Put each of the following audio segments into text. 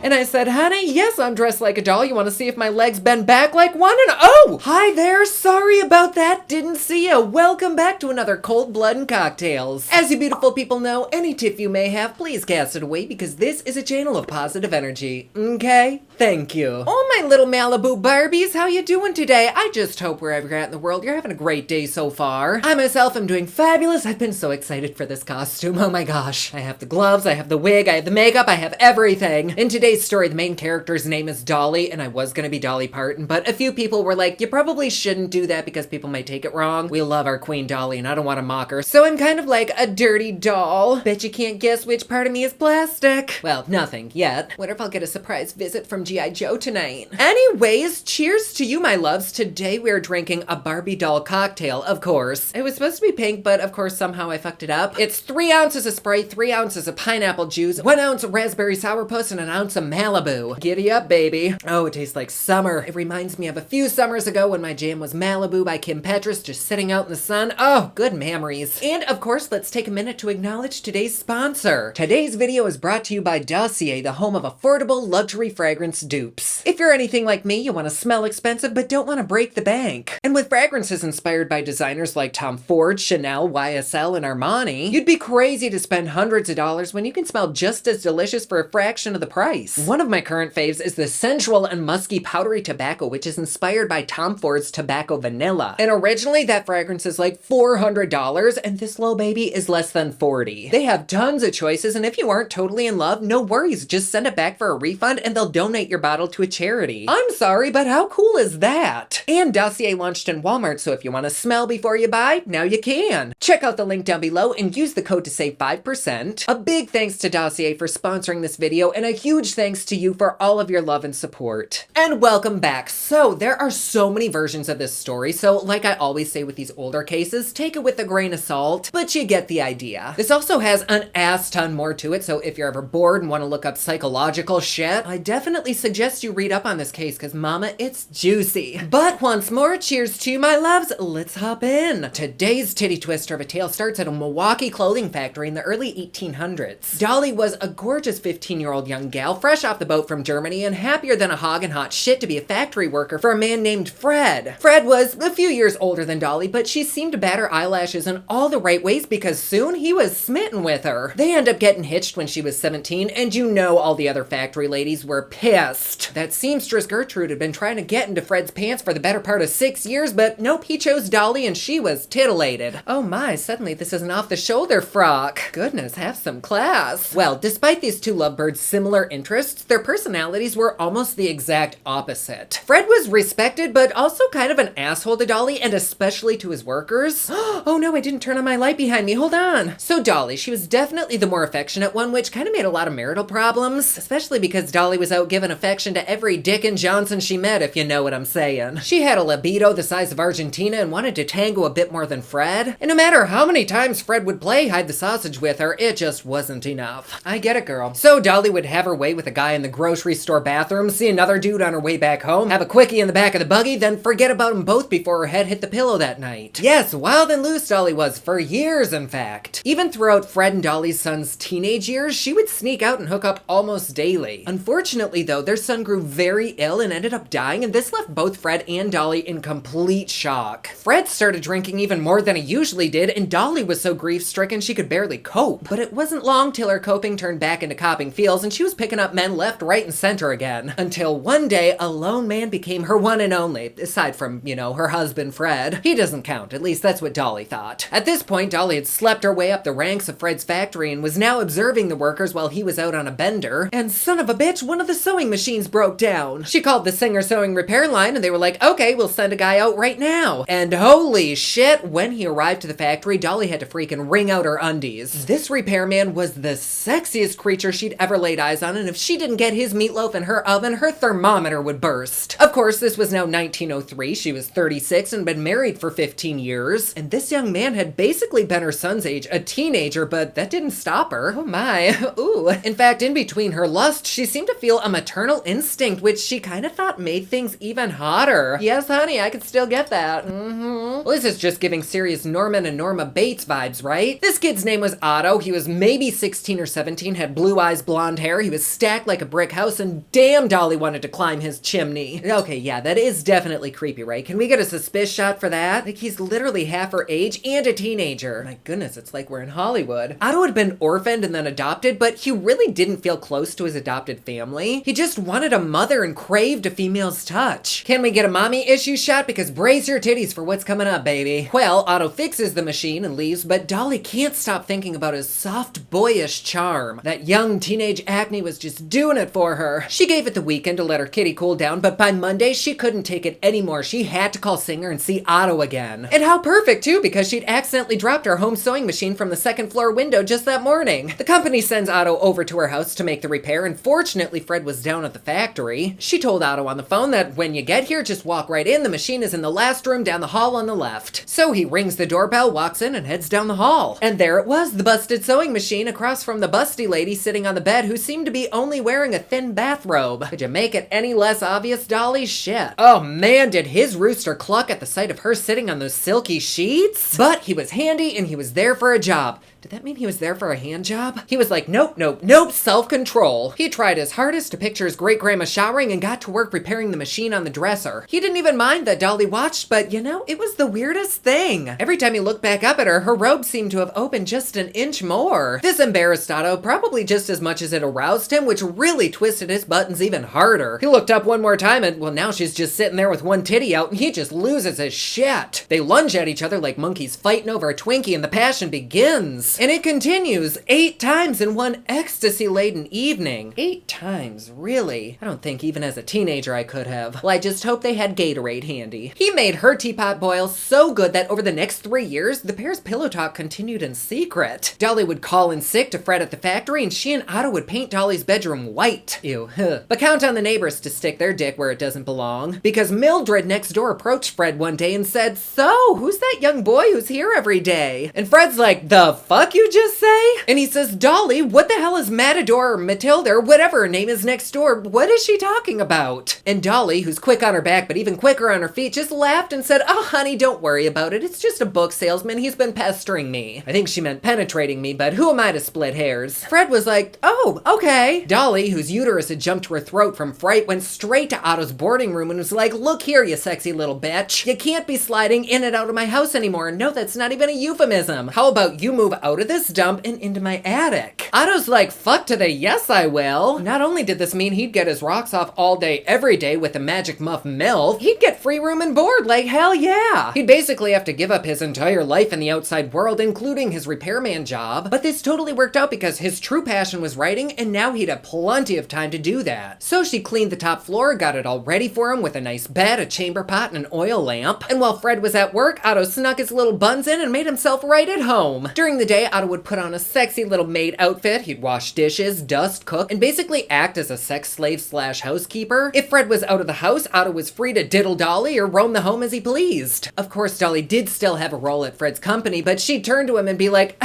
And I said, honey, yes, I'm dressed like a doll. You want to see if my legs bend back like one? And oh, hi there. Sorry about that. Didn't see you. Welcome back to another Cold Blood and Cocktails. As you beautiful people know, any tip you may have, please cast it away because this is a channel of positive energy. Okay? Thank you. Oh, my little Malibu Barbies, how you doing today? I just hope wherever you're at in the world, you're having a great day so far. I myself am doing fabulous. I've been so excited for this costume. Oh my gosh. I have the gloves, I have the wig, I have the makeup, I have everything. In today's story, the main character's name is Dolly, and I was gonna be Dolly Parton, but a few people were like, you probably shouldn't do that because people might take it wrong. We love our Queen Dolly, and I don't want to mock her, so I'm kind of like a dirty doll. Bet you can't guess which part of me is plastic. Well, nothing yet. Wonder if I'll get a surprise visit from G.I. Joe tonight. Anyways, cheers to you, my loves. Today we're drinking a Barbie doll cocktail, of course. It was supposed to be pink, but of course somehow I fucked it up. It's 3 ounces of Sprite, 3 ounces of pineapple juice, 1 ounce of raspberry sourpuss, and an ounce of Malibu. Giddy up, baby. Oh, it tastes like summer. It reminds me of a few summers ago when my jam was Malibu by Kim Petras, just sitting out in the sun. Oh, good memories. And of course, let's take a minute to acknowledge today's sponsor. Today's video is brought to you by Dossier, the home of affordable luxury fragrance dupes. If you're anything like me, you want to smell expensive but don't want to break the bank. And with fragrances inspired by designers like Tom Ford, Chanel, YSL, and Armani, you'd be crazy to spend hundreds of dollars when you can smell just as delicious for a fraction of the price. One of my current faves is the sensual and musky powdery tobacco, which is inspired by Tom Ford's Tobacco Vanilla. And originally that fragrance is like $400, and this little baby is less than $40. They have tons of choices, and if you aren't totally in love, no worries, just send it back for a refund and they'll donate your bottle to a charity. I'm sorry, but how cool is that? And Dossier launched in Walmart, so if you want to smell before you buy, now you can. Check out the link down below and use the code to save 5%. A big thanks to Dossier for sponsoring this video, and a huge thanks to you for all of your love and support. And welcome back. So there are so many versions of this story, so like I always say with these older cases, take it with a grain of salt, but you get the idea. This also has an ass ton more to it, so if you're ever bored and want to look up psychological shit, I definitely suggest you read up on this case, because mama, it's juicy. But once more, cheers to you, my loves. Let's hop in. Today's titty twister of a tale starts at a Milwaukee clothing factory in the early 1800s. Dolly was a gorgeous 15-year-old young gal, fresh off the boat from Germany and happier than a hog and hot shit to be a factory worker for a man named Fred. Fred was a few years older than Dolly, but she seemed to bat her eyelashes in all the right ways because soon he was smitten with her. They end up getting hitched when she was 17, and you know all the other factory ladies were pissed. That seamstress Gertrude had been trying to get into Fred's pants for the better part of 6 years, but nope, he chose Dolly and she was titillated. Oh my, suddenly this is an off-the-shoulder frock. Goodness, have some class. Well, despite these two lovebirds' similar interests, their personalities were almost the exact opposite. Fred was respected, but also kind of an asshole to Dolly, and especially to his workers. Oh no, I didn't turn on my light behind me, hold on. So Dolly, she was definitely the more affectionate one, which kind of made a lot of marital problems, especially because Dolly was out giving affection to every Dick and Johnson she met, if you know what I'm saying. She had a libido the size of Argentina and wanted to tango a bit more than Fred, and no matter how many times Fred would play hide the sausage with her, it just wasn't enough. I get it, girl. So Dolly would have her way with a guy in the grocery store bathroom, see another dude on her way back home, have a quickie in the back of the buggy, then forget about them both before her head hit the pillow that night. Yes, wild and loose Dolly was, for years in fact. Even throughout Fred and Dolly's son's teenage years, she would sneak out and hook up almost daily. Unfortunately though, their son grew very ill and ended up dying, and this left both Fred and Dolly in complete shock. Fred started drinking even more than he usually did, and Dolly was so grief-stricken she could barely cope. But it wasn't long till her coping turned back into copping feels, and she was picking up men left, right, and center again. Until one day, a lone man became her one and only, aside from, you know, her husband Fred. He doesn't count, at least that's what Dolly thought. At this point, Dolly had slept her way up the ranks of Fred's factory and was now observing the workers while he was out on a bender. And son of a bitch, one of the sewing machines broke down. She called the Singer Sewing repair line and they were like, okay, we'll send a guy out right now. And holy shit, when he arrived to the factory, Dolly had to freaking wring out her undies. This repairman was the sexiest creature she'd ever laid eyes on, and if she didn't get his meatloaf in her oven, her thermometer would burst. Of course, this was now 1903. She was 36 and been married for 15 years. And this young man had basically been her son's age, a teenager, but that didn't stop her. Oh my, ooh. In fact, in between her lust, she seemed to feel a maternal instinct, which she kind of thought made things even hotter. Yes, honey, I could still get that. Well, this is just giving serious Norman and Norma Bates vibes, right? This kid's name was Otto. He was maybe 16 or 17, had blue eyes, blonde hair. He was stacked like a brick house, and damn, Dolly wanted to climb his chimney. Okay, yeah, that is definitely creepy, right? Can we get a suspicious shot for that? Like, he's literally half her age and a teenager. My goodness, it's like we're in Hollywood. Otto had been orphaned and then adopted, but he really didn't feel close to his adopted family. He just wanted a mother and craved a female's touch. Can we get a mommy issue shot? Because brace your titties for what's coming up, baby. Well, Otto fixes the machine and leaves, but Dolly can't stop thinking about his soft, boyish charm. That young teenage acne was just doing it for her. She gave it the weekend to let her kitty cool down, but by Monday, she couldn't take it anymore. She had to call Singer and see Otto again. And how perfect, too, because she'd accidentally dropped her home sewing machine from the second floor window just that morning. The company sends Otto over to her house to make the repair, and fortunately, Fred was down at the factory. She told Otto on the phone that when you get here, just walk right in. The machine is in the last room down the hall on the left. So he rings the doorbell, walks in, and heads down the hall. And there it was, the busted sewing machine across from the busty lady sitting on the bed who seemed to be only wearing a thin bathrobe. Could you make it any less obvious, Dolly? Shit. Oh man, did his rooster cluck at the sight of her sitting on those silky sheets? But he was handy and he was there for a job. Did that mean he was there for a hand job? He was like, nope, nope, nope, self-control. He tried his hardest to picture his great-grandma showering and got to work repairing the machine on the dresser. He didn't even mind that Dolly watched, but you know, it was the weirdest thing. Every time he looked back up at her, her robe seemed to have opened just an inch more. This embarrassed Otto probably just as much as it aroused him, which really twisted his buttons even harder. He looked up one more time and, well, now she's just sitting there with one titty out and he just loses his shit. They lunge at each other like monkeys fighting over a Twinkie and the passion begins. And it continues 8 times in one ecstasy-laden evening. 8 times, really? I don't think even as a teenager I could have. Well, I just hope they had Gatorade handy. He made her teapot boil so good that over the next 3 years, the pair's pillow talk continued in secret. Dolly would call in sick to Fred at the factory, and she and Otto would paint Dolly's bedroom white. Ew, huh. But count on the neighbors to stick their dick where it doesn't belong. Because Mildred next door approached Fred one day and said, "So, who's that young boy who's here every day?" And Fred's like, "The fuck you just say?" And he says, "Dolly, what the hell is Matador or Matilda or whatever her name is next door? What is she talking about?" And Dolly, who's quick on her back but even quicker on her feet, just laughed and said, "Oh, honey, don't worry about it. It's just a book salesman. He's been pestering me." I think she meant penetrating me, but who am I to split hairs? Fred was like, "Oh, okay." Dolly, whose uterus had jumped to her throat from fright, went straight to Otto's boarding room and was like, "Look here, you sexy little bitch. You can't be sliding in and out of my house anymore. No, that's not even a euphemism. How about you move out of this dump and into my attic?" Otto's like, "Fuck to the yes, I will." Not only did this mean he'd get his rocks off all day, every day with the magic muff MILF, he'd get free room and board, like hell yeah. He'd basically have to give up his entire life in the outside world, including his repairman job. But this totally worked out because his true passion was writing, and now he'd have plenty of time to do that. So she cleaned the top floor, got it all ready for him with a nice bed, a chamber pot, and an oil lamp. And while Fred was at work, Otto snuck his little buns in and made himself right at home. During the day, Otto would put on a sexy little maid outfit. He'd wash dishes, dust, cook, and basically act as a sex slave / housekeeper. If Fred was out of the house, Otto was free to diddle Dolly or roam the home as he pleased. Of course, Dolly did still have a role at Fred's company, but she'd turn to him and be like,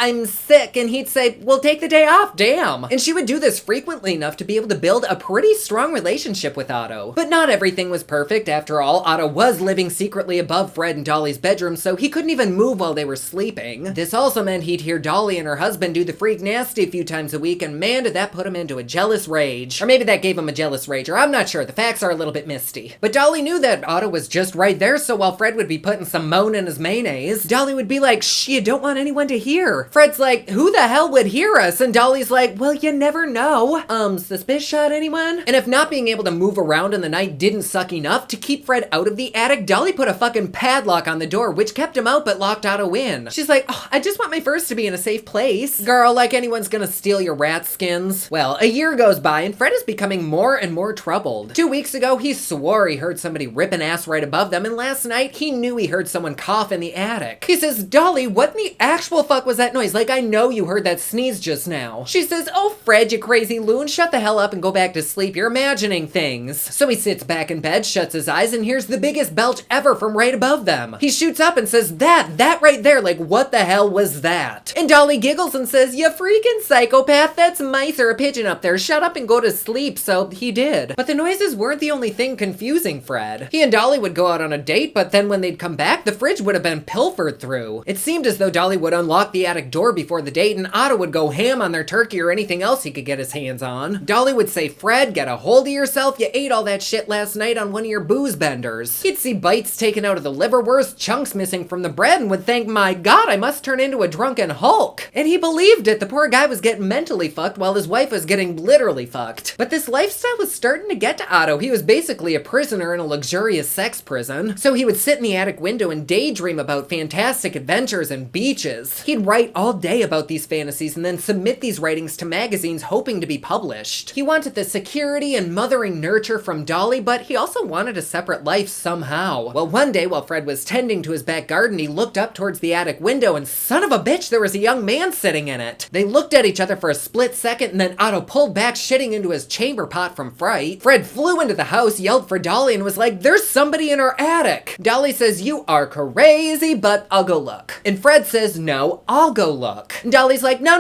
"I'm sick," and he'd say, "Well, take the day off, damn." And she would do this frequently enough to be able to build a pretty strong relationship with Otto. But not everything was perfect. After all, Otto was living secretly above Fred and Dolly's bedroom, so he couldn't even move while they were sleeping. This also meant he'd hear Dolly and her husband do the freak nasty a few times a week, and man, did that put him into a jealous rage. Or maybe that gave him a jealous rage, or I'm not sure. The facts are a little bit misty. But Dolly knew that Otto was just right there, so while Fred would be putting some moan in his mayonnaise, Dolly would be like, "Shh, you don't want anyone to hear." Fred's like, "Who the hell would hear us?" And Dolly's like, "Well, you never know. Suspicious shot, anyone?" And if not being able to move around in the night didn't suck enough, to keep Fred out of the attic, Dolly put a fucking padlock on the door, which kept him out but locked Otto in. She's like, "Oh, I just want my furs to be in a safe place." Girl, like anyone's gonna steal your rat skins. Well, a year goes by and Fred is becoming more and more troubled. 2 weeks ago, he swore he heard somebody ripping ass right above them, and last night, he knew he heard someone cough in the attic. He says, "Dolly, what in the actual fuck was that noise? Like, I know you heard that sneeze just now." She says, "Oh, Fred, you crazy loon, shut the hell up and go back to sleep. You're imagining things." So he sits back in bed, shuts his eyes, and hears the biggest belch ever from right above them. He shoots up and says, that right there, like, what the hell was that?" And Dolly giggles and says, "You freaking psychopath, that's mice or a pigeon up there. Shut up and go to sleep." So he did. But the noises weren't the only thing confusing Fred. He and Dolly would go out on a date, but then when they'd come back, the fridge would have been pilfered through. It seemed as though Dolly would unlock the attic back door before the date, and Otto would go ham on their turkey or anything else he could get his hands on. Dolly would say, "Fred, get a hold of yourself, you ate all that shit last night on one of your booze benders." He'd see bites taken out of the liverwurst, chunks missing from the bread, and would think, "My God, I must turn into a drunken Hulk." And he believed it. The poor guy was getting mentally fucked while his wife was getting literally fucked. But this lifestyle was starting to get to Otto. He was basically a prisoner in a luxurious sex prison. So he would sit in the attic window and daydream about fantastic adventures and beaches. He'd write all day about these fantasies and then submit these writings to magazines hoping to be published. He wanted the security and mothering nurture from Dolly, but he also wanted a separate life somehow. Well, one day while Fred was tending to his back garden, he looked up towards the attic window and son of a bitch, there was a young man sitting in it. They looked at each other for a split second and then Otto pulled back, shitting into his chamber pot from fright. Fred flew into the house, yelled for Dolly, and was like, "There's somebody in our attic." Dolly says, "You are crazy, but I'll go look." And Fred says, "No, I'll go look." And Dolly's like, "No,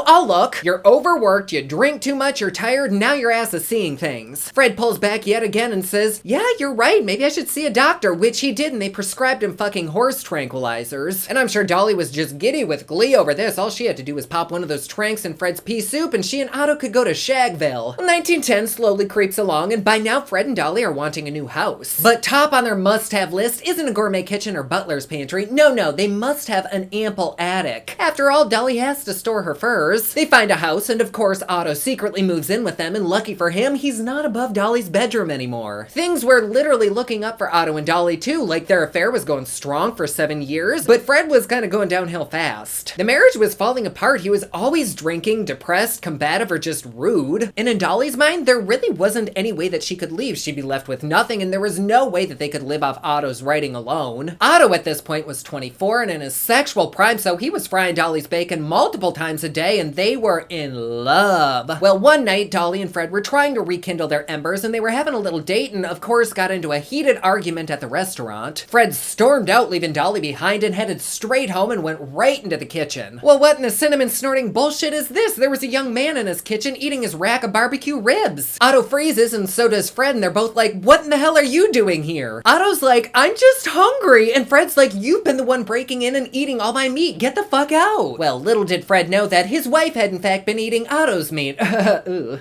I'll look. You're overworked, you drink too much, you're tired, now your ass is seeing things." Fred pulls back yet again and says, "Yeah, you're right, maybe I should see a doctor," which he did, and they prescribed him fucking horse tranquilizers. And I'm sure Dolly was just giddy with glee over this. All she had to do was pop one of those tranks in Fred's pea soup, and she and Otto could go to Shagville. 1910 slowly creeps along, and by now Fred and Dolly are wanting a new house. But top on their must-have list isn't a gourmet kitchen or butler's pantry. No, they must have an ample attic. After all, Dolly has to store her furs. They find a house, and of course Otto secretly moves in with them, and lucky for him, he's not above Dolly's bedroom anymore. Things were literally looking up for Otto and Dolly too, like their affair was going strong for 7 years, but Fred was kind of going downhill fast. The marriage was falling apart. He was always drinking, depressed, combative, or just rude. And in Dolly's mind, there really wasn't any way that she could leave. She'd be left with nothing, and there was no way that they could live off Otto's writing alone. Otto at this point was 24 and in his sexual prime, so he was frying Dolly's bacon multiple times a day, and they were in love. Well, one night, Dolly and Fred were trying to rekindle their embers, and they were having a little date, and of course got into a heated argument at the restaurant. Fred stormed out, leaving Dolly behind, and headed straight home and went right into the kitchen. Well, what in the cinnamon snorting bullshit is this? There was a young man in his kitchen eating his rack of barbecue ribs. Otto freezes, and so does Fred, and they're both like, "What in the hell are you doing here?" Otto's like, "I'm just hungry," and Fred's like, "You've been the one breaking in and eating all my meat. Get the fuck out." Well, little did Fred know that his wife had in fact been eating Otto's meat.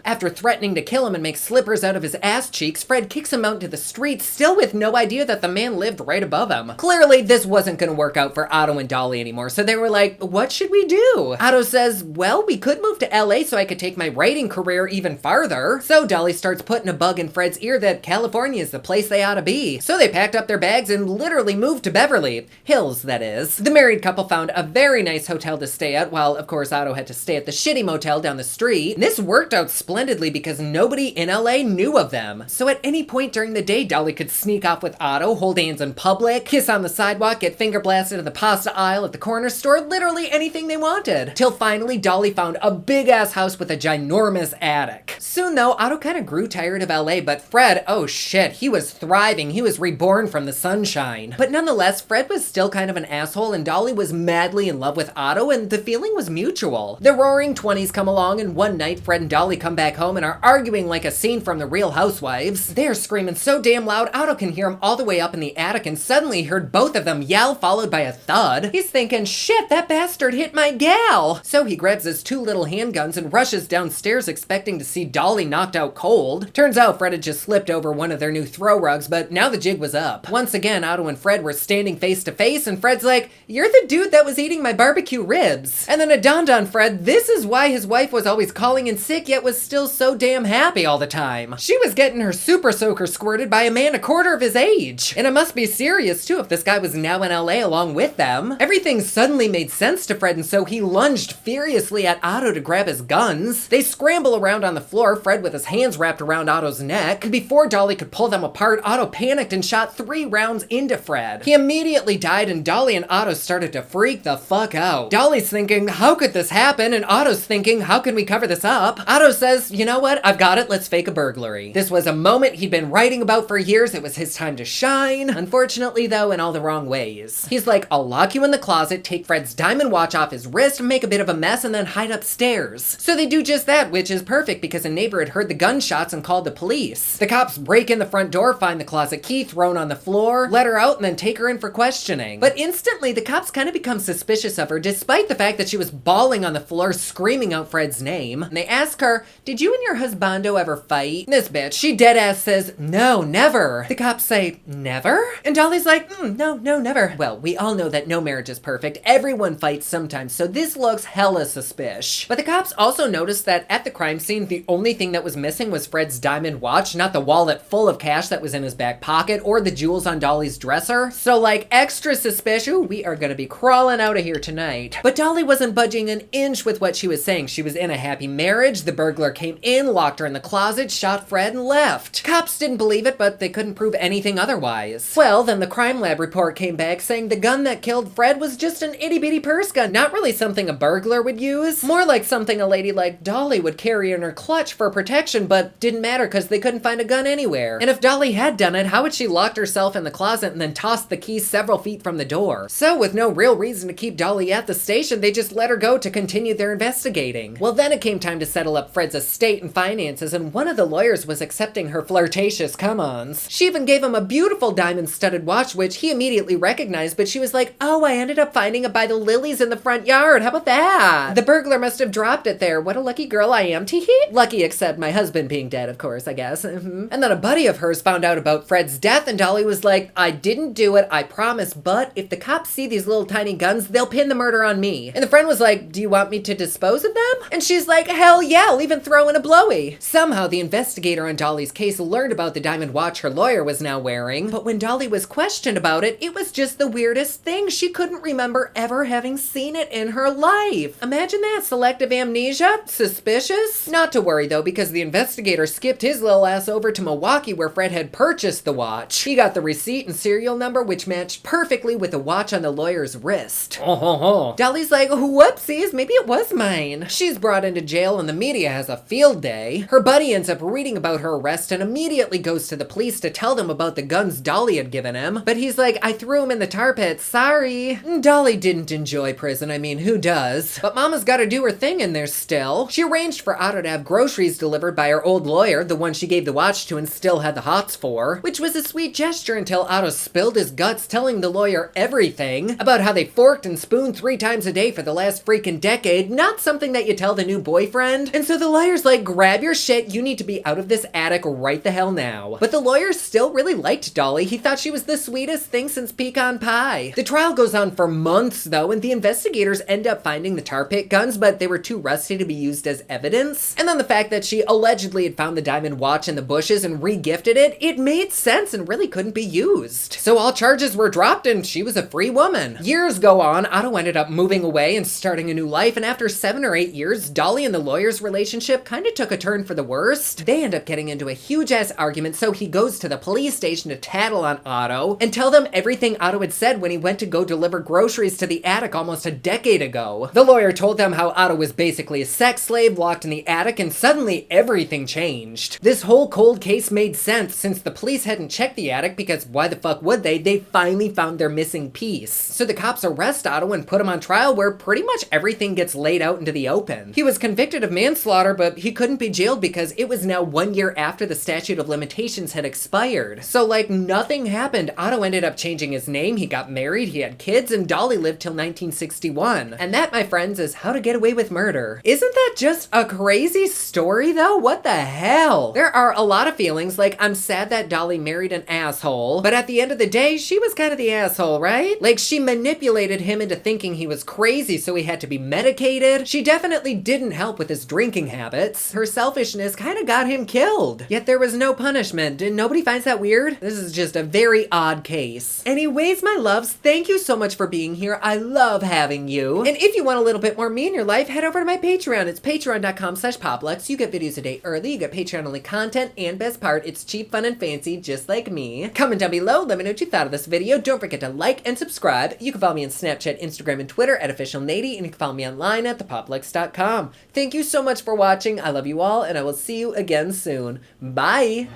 After threatening to kill him and make slippers out of his ass cheeks, Fred kicks him out into the street, still with no idea that the man lived right above him. Clearly, this wasn't gonna work out for Otto and Dolly anymore, so they were like, "What should we do?" Otto says, "Well, we could move to LA so I could take my writing career even farther." So Dolly starts putting a bug in Fred's ear that California is the place they ought to be. So they packed up their bags and literally moved to Beverly Hills, that is. The married couple found a very nice hotel to stay at, while of course Otto had to stay at the shitty motel down the street. And this worked out splendidly because nobody in LA knew of them. So at any point during the day, Dolly could sneak off with Otto, hold hands in public, kiss on the sidewalk, get finger blasted in the pasta aisle at the corner store, literally anything they wanted. Till finally, Dolly found a big ass house with a ginormous attic. Soon though, Otto kind of grew tired of LA, but Fred, oh shit, he was thriving. He was reborn from the sunshine. But nonetheless, Fred was still kind of an asshole, and Dolly was madly in love with Otto, and the feeling was mutual. The roaring 20s come along, and one night, Fred and Dolly come back home and are arguing like a scene from The Real Housewives. They're screaming so damn loud, Otto can hear them all the way up in the attic, and suddenly heard both of them yell, followed by a thud. He's thinking, shit, that bastard hit my gal! So he grabs his 2 little handguns and rushes downstairs expecting to see Dolly knocked out cold. Turns out Fred had just slipped over one of their new throw rugs, but now the jig was up. Once again, Otto and Fred were standing face to face, and Fred's like, "You're the dude that was eating my barbecue ribs." And then it dawned on Fred, this is why his wife was always calling in sick, yet was still so damn happy all the time. She was getting her super soaker squirted by a man a quarter of his age. And it must be serious too if this guy was now in LA along with them. Everything suddenly made sense to Fred, and so he lunged furiously at Otto to grab his guns. They scramble around on the floor, Fred with his hands wrapped around Otto's neck. And before Dolly could pull them apart, Otto panicked and shot 3 rounds into Fred. He immediately died, and Dolly and Otto started to freak the fuck out. Dolly's thinking, how could this happen? And Otto's thinking, how can we cover this up? Otto says, you know what? I've got it. Let's fake a burglary. This was a moment he'd been writing about for years. It was his time to shine. Unfortunately, though, in all the wrong ways. He's like, I'll lock you in the closet, take Fred's diamond watch off his wrist, make a bit of a mess, and then hide upstairs. So they do just that, which is perfect because a neighbor had heard the gunshots and called the police. The cops break in the front door, find the closet key thrown on the floor, let her out, and then take her in for questioning. But instantly, the cops kind of become suspicious of her. despite the fact that she was bawling on the floor screaming out Fred's name. And they ask her, did you and your husbando ever fight? This bitch, she dead ass says, no, never. The cops say, never? And Dolly's like, no, never. Well, we all know that no marriage is perfect. Everyone fights sometimes, so this looks hella suspicious. But the cops also noticed that at the crime scene, the only thing that was missing was Fred's diamond watch, not the wallet full of cash that was in his back pocket or the jewels on Dolly's dresser. So like extra suspicious, ooh, we are gonna be crawling out of here tonight. But Dolly wasn't budging an inch with what she was saying. She was in a happy marriage. The burglar came in, locked her in the closet, shot Fred, and left. Cops didn't believe it, but they couldn't prove anything otherwise. Well, then the crime lab report came back saying the gun that killed Fred was just an itty-bitty purse gun, not really something a burglar would use. More like something a lady like Dolly would carry in her clutch for protection, but didn't matter because they couldn't find a gun anywhere. And if Dolly had done it, how would she locked herself in the closet and then tossed the key several feet from the door? So with no real reason to keep Dolly at the station, they just let her go to continue their investigating. Well, then it came time to settle up Fred's estate and finances, and one of the lawyers was accepting her flirtatious come-ons. She even gave him a beautiful diamond-studded watch, which he immediately recognized, but she was like, oh, I ended up finding it by the lilies in the front yard. How about that? The burglar must have dropped it there. What a lucky girl I am, tee-hee. Lucky except my husband being dead, of course, I guess. And then a buddy of hers found out about Fred's death, and Dolly was like, I didn't do it, I promise, but if the cops see these little tiny guns, they'll pin the murder on me. And the friend was like, do you want me to dispose of them? And she's like, hell yeah, I'll even throw in a blowy. Somehow the investigator on Dolly's case learned about the diamond watch her lawyer was now wearing, but when Dolly was questioned about it, it was just the weirdest thing. She couldn't remember ever having seen it in her life. Imagine that, selective amnesia? Suspicious? Not to worry though, because the investigator skipped his little ass over to Milwaukee where Fred had purchased the watch. He got the receipt and serial number which matched perfectly with the watch on the lawyer's wrist. Dolly's like, whoopsies, maybe it was mine. She's brought into jail and the media has a field day. Her buddy ends up reading about her arrest and immediately goes to the police to tell them about the guns Dolly had given him. But he's like, I threw him in the tar pit, sorry. Dolly didn't enjoy prison, I mean, who does? But Mama's gotta do her thing in there still. She arranged for Otto to have groceries delivered by her old lawyer, the one she gave the watch to and still had the hots for, which was a sweet gesture until Otto spilled his guts telling the lawyer everything about how they forked and spooned 3 times a day for the last freaking decade, not something that you tell the new boyfriend. And so the lawyer's like, grab your shit, you need to be out of this attic right the hell now. But the lawyer still really liked Dolly. He thought she was the sweetest thing since pecan pie. The trial goes on for months though, and the investigators end up finding the tar pit guns, but they were too rusty to be used as evidence. And then the fact that she allegedly had found the diamond watch in the bushes and re-gifted it, it made sense and really couldn't be used. So all charges were dropped and she was a free woman. Years go on, Otto ended up moving away and starting a new life, and after 7 or 8 years, Dolly and the lawyer's relationship kind of took a turn for the worst. They end up getting into a huge ass argument, so he goes to the police station to tattle on Otto and tell them everything Otto had said when he went to go deliver groceries to the attic almost a decade ago. The lawyer told them how Otto was basically a sex slave locked in the attic, and suddenly everything changed. This whole cold case made sense since the police hadn't checked the attic because why the fuck would they? They finally found their missing piece. So the cops arrest Otto and put him on trial where pretty much everything gets laid out into the open. He was convicted of manslaughter, but he couldn't be jailed because it was now 1 year after the statute of limitations had expired. So like nothing happened. Otto ended up changing his name, he got married, he had kids, and Dolly lived till 1961. And that, my friends, is how to get away with murder. Isn't that just a crazy story though? What the hell? There are a lot of feelings, like I'm sad that Dolly married an asshole, but at the end of the day, she was kind of the asshole, right? Like she manipulated him into thinking he was crazy so he had to be medicated. She definitely didn't help with his drinking habits. Her selfishness kind of got him killed. Yet there was no punishment. And nobody finds that weird? This is just a very odd case. Anyways, my loves, thank you so much for being here. I love having you. And if you want a little bit more me in your life, head over to my Patreon. It's patreon.com/poplux. You get videos a day early, you get Patreon only content, and best part, it's cheap, fun, and fancy, just like me. Comment down below, let me know what you thought of this video. Don't forget to like and subscribe. You can follow me on Snapchat, Instagram, and Twitter at officialnady, and you can follow me online at thepoplux.com. Thank you so much for watching. I love you all, and I will see you again soon. Bye!